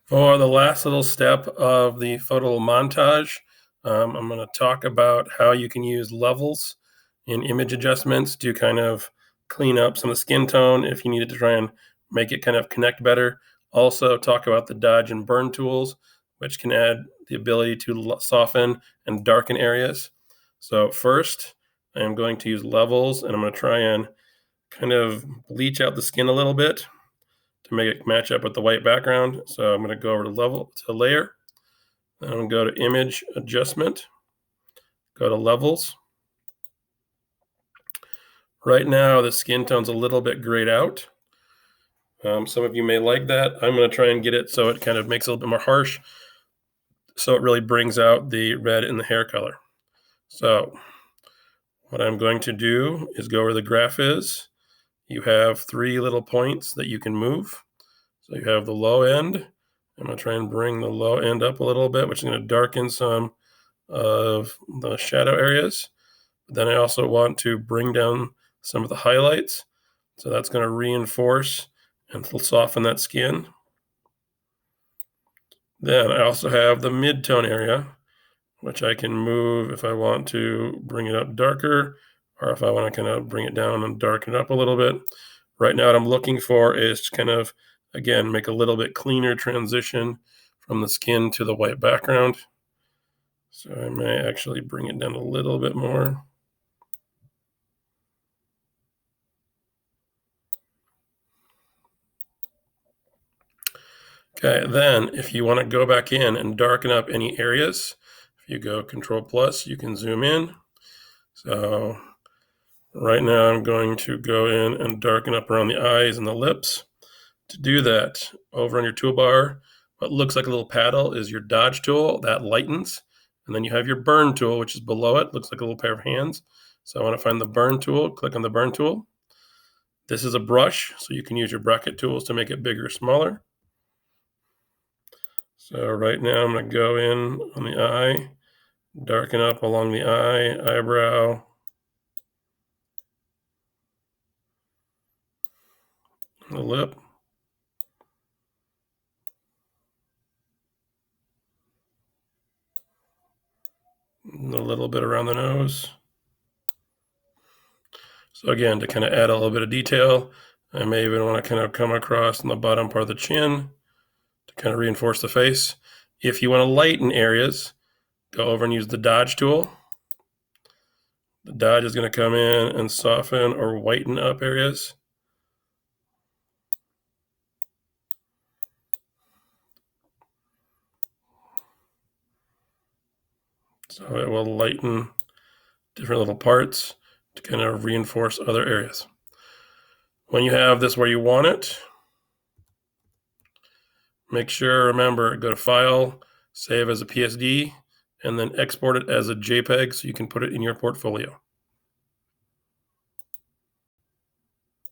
For the last little step of the photo montage, I'm going to talk about how you can use levels in image adjustments to kind of clean up some of the skin tone if you needed to try and make it kind of connect better. Also, talk about the dodge and burn tools, which can add the ability to soften and darken areas. So, first, I'm going to use levels and I'm going to try and kind of bleach out the skin a little bit to make it match up with the white background. So I'm going to go over to layer. Then I'm going to go to image adjustment, go to levels. Right now, the skin tone's a little bit grayed out. Some of you may like that. I'm going to try and get it so it kind of makes it a little bit more harsh, so it really brings out the red in the hair color. So what I'm going to do is go where the graph is. You have three little points that you can move. So you have the low end. I'm going to try and bring the low end up a little bit, which is going to darken some of the shadow areas. Then I also want to bring down some of the highlights. So that's going to reinforce and soften that skin. Then I also have the mid-tone area, which I can move if I want to bring it up darker, or if I want to kind of bring it down and darken it up a little bit. Right now, what I'm looking for is kind of, again, make a little bit cleaner transition from the skin to the white background. So I may actually bring it down a little bit more. Okay, then if you want to go back in and darken up any areas, if you go Control Plus, you can zoom in. So right now I'm going to go in and darken up around the eyes and the lips. To do that, over on your toolbar, what looks like a little paddle is your dodge tool that lightens. And then you have your burn tool, which is below it, looks like a little pair of hands. So I want to find the burn tool, click on the burn tool. This is a brush, so you can use your bracket tools to make it bigger or smaller. So right now I'm going to go in on the eye, darken up along the eye, eyebrow, the lip. And a little bit around the nose. So again, to kind of add a little bit of detail, I may even want to kind of come across on the bottom part of the chin to kind of reinforce the face. If you want to lighten areas, go over and use the dodge tool. The dodge is going to come in and soften or whiten up areas. So it will lighten different little parts to kind of reinforce other areas. When you have this where you want it, make sure, remember, go to File, Save as a PSD, and then export it as a JPEG so you can put it in your portfolio.